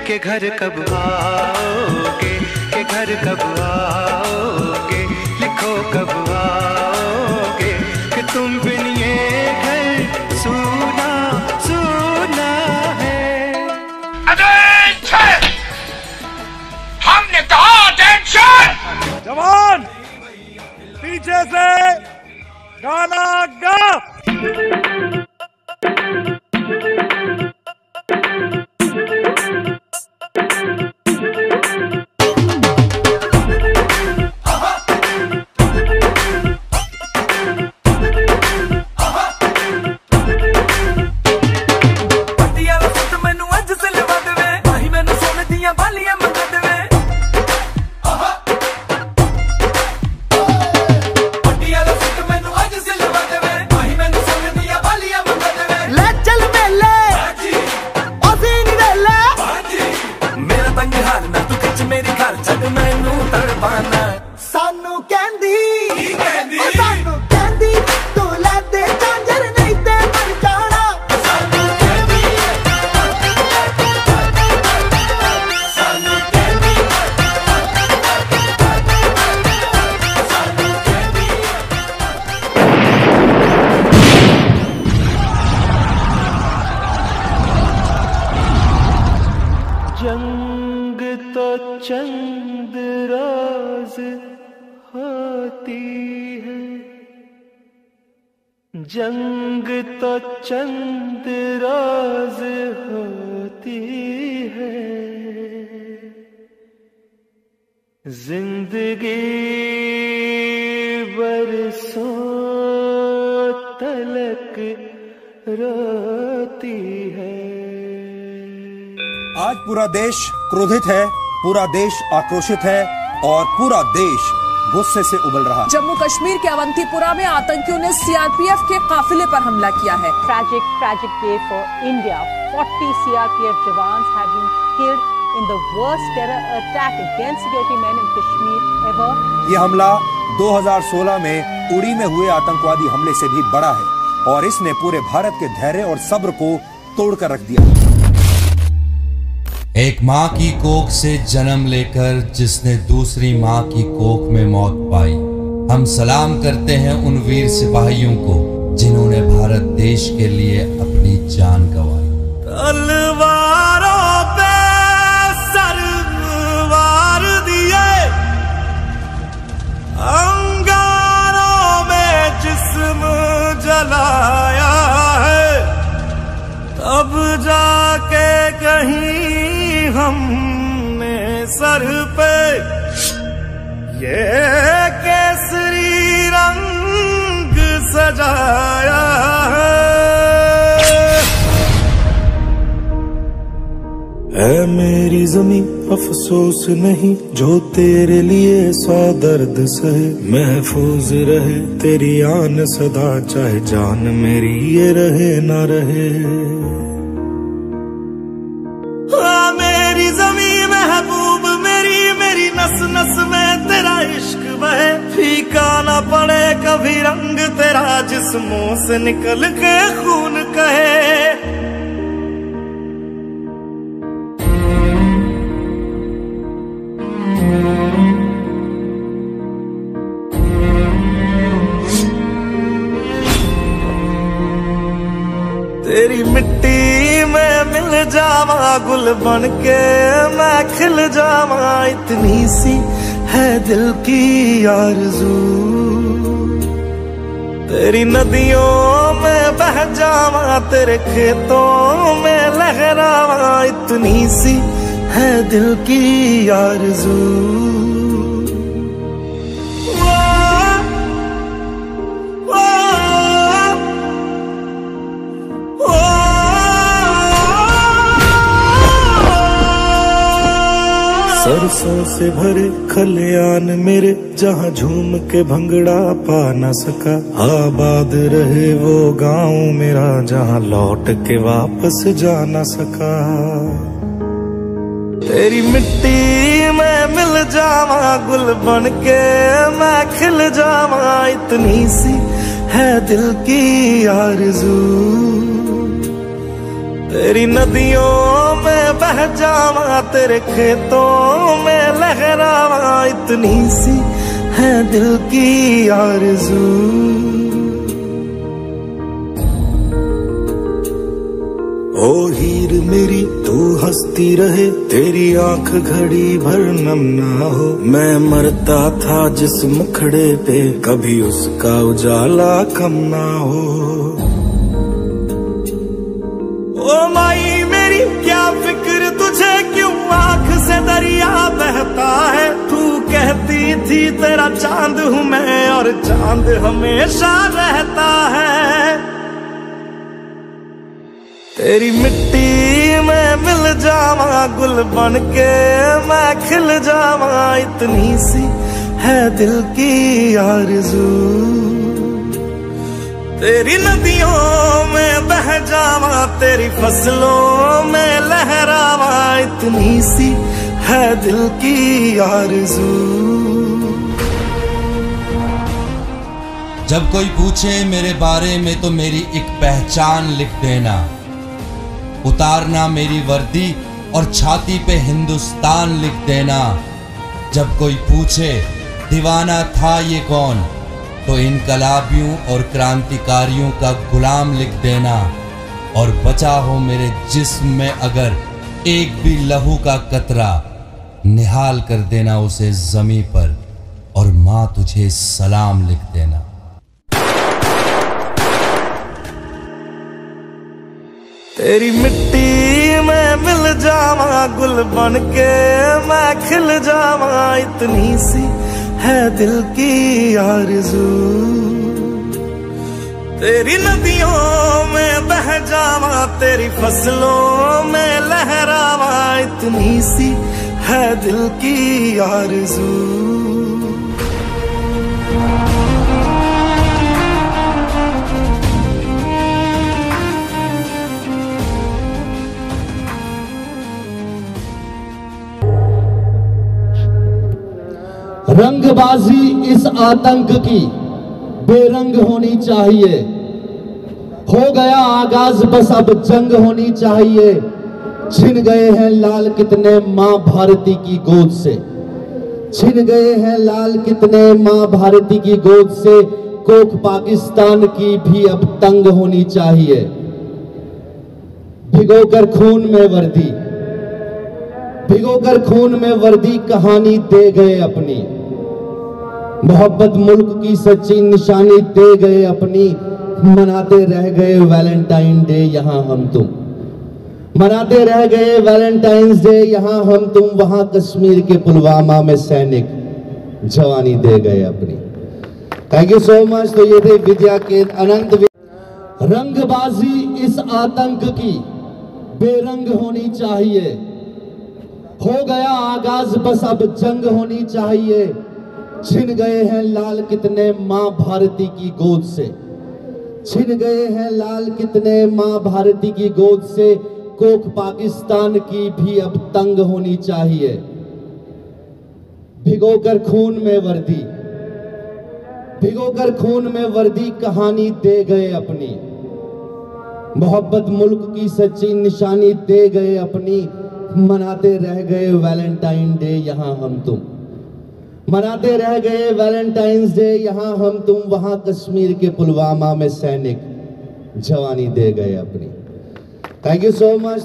के घर कब आओगे, के घर कब आओगे, लिखो कब आओगे कि तुम बिन ये घर सूना सूना है। अटेंशन! हमने कहा अटेंशन! जवान पीछे से गाना गा। सानू कहंदी सानू कहंदी तू लै दे झांझर नहीं ते मर जाना। सानू कहंदी सानू कहंदी सानू कहंदी। जंग तो चंद रोज होती है, जंग तो चंद रोज होती है, जिंदगी बरसों तलक रोती है। आज पूरा देश क्रोधित है, पूरा देश आक्रोशित है और पूरा देश गुस्से से उबल रहा है। जम्मू कश्मीर के अवंतीपुरा में आतंकियों ने सीआरपीएफ के काफिले पर हमला किया है। Tragic day for India. 40 CRPF jawans have been killed in the worst terror attack against security men in Kashmir ever. ये हमला 2016 में उड़ी में हुए आतंकवादी हमले से भी बड़ा है और इसने पूरे भारत के धैर्य और सब्र को तोड़कर रख दिया। एक माँ की कोख से जन्म लेकर जिसने दूसरी माँ की कोख में मौत पाई, हम सलाम करते हैं उन वीर सिपाहियों को जिन्होंने भारत देश के लिए अपनी जान गंवाई। तलवारों पे सरवार दिए, अंगारों में जिस्म जलाया है, तब जाके कहीं हमने सर पे ये केसरी रंग सजाया है। मेरी ज़मीं अफसोस नहीं जो तेरे लिए 100 दर्द सहे, महफूज रहे तेरी आन सदा चाहे जान मेरी ये रहे ना रहे। मेरी ज़मीं महबूब मेरी नस नस में तेरा इश्क बहे, फीका ना पड़े कभी रंग तेरा जिस्मों से निकल के खून कहे। तेरी मिट्टी में मिल जावा गुल बन के मैं खिल जावा, इतनी सी है दिल की आरज़ू। तेरी नदियों में बह जावा तेरे खेतों में लहरावा, इतनी सी है दिल की आरज़ू। सरसों से भरे खलियान मेरे जहाँ झूम के भंगड़ा पा न सका, आबाद रहे वो गाँव मेरा जहाँ लौट के वापस जा न सका। तेरी मिट्टी में मिल जावा गुल बन के मैं खिल जावा, इतनी सी है दिल की आरज़ू। तेरी नदियों में में बह जावा, तेरे खेतों में लहरावा, इतनी सी है दिल की आरज़ू। ओ हीर मेरी तू हंसती रहे, तेरी आंख घड़ी भर नम ना हो। मैं मरता था जिस मुखड़े पे, कभी उसका उजाला कम ना हो। ओ माई मेरी क्या फिक्र तुझे, क्यों आंख से दरिया बहता है। तू कहती थी तेरा चांद हूँ मैं, और चांद हमेशा रहता है। तेरी मिट्टी में मिल जावा, गुल बन के मैं खिल जावा, इतनी सी है दिल की आरज़ू। तेरी नदियों में बह जावा, तेरी फसलों में लहरावा, इतनी सी है दिल की आरज़ू। जब कोई पूछे मेरे बारे में तो मेरी एक पहचान लिख देना, उतारना मेरी वर्दी और छाती पे हिंदुस्तान लिख देना। जब कोई पूछे दीवाना था ये कौन, तो इनकलाबियों और क्रांतिकारियों का गुलाम लिख देना। और बचा हो मेरे जिस्म में अगर एक भी लहू का कतरा, निहाल कर देना उसे ज़मीं पर, और माँ तुझे सलाम लिख देना। तेरी मिट्टी में मिल जावा, गुल बन के मैं खिल जावा, इतनी सी है दिल की आरज़ू। तेरी नदियों में बह जावा, तेरी फसलों में लहरावा, इतनी सी है दिल की आरज़ू। रंगबाजी इस आतंक की बेरंग होनी चाहिए। हो गया आगाज बस अब जंग होनी चाहिए। छिन गए हैं लाल कितने माँ भारती की गोद से, छिन गए हैं लाल कितने माँ भारती की गोद से। कोख पाकिस्तान की भी अब तंग होनी चाहिए। भिगोकर खून में वर्दी, भिगोकर खून में वर्दी कहानी दे गए अपनी। मोहब्बत मुल्क की सच्ची निशानी दे गए अपनी। मनाते रह गए वैलेंटाइन डे यहाँ हम तुम, मनाते रह गए वैलेंटाइंस डे यहाँ हम तुम। वहां कश्मीर के पुलवामा में सैनिक जवानी दे गए अपनी। Thank you so much. तो ये थे विद्या के अनंत। रंगबाजी इस आतंक की बेरंग होनी चाहिए। हो गया आगाज बस अब जंग होनी चाहिए। छिन गए हैं लाल कितने माँ भारती की गोद से, छिन गए हैं लाल कितने माँ भारती की गोद से। कोख पाकिस्तान की भी अब तंग होनी चाहिए। भिगोकर खून में वर्दी, भिगोकर खून में वर्दी कहानी दे गए अपनी। मोहब्बत मुल्क की सच्ची निशानी दे गए अपनी। मनाते रह गए वैलेंटाइन डे यहाँ हम तुम, मनाते रह गए वैलेंटाइंस डे यहाँ हम तुम। वहां कश्मीर के पुलवामा में सैनिक जवानी दे गए अपनी। Thank you so much.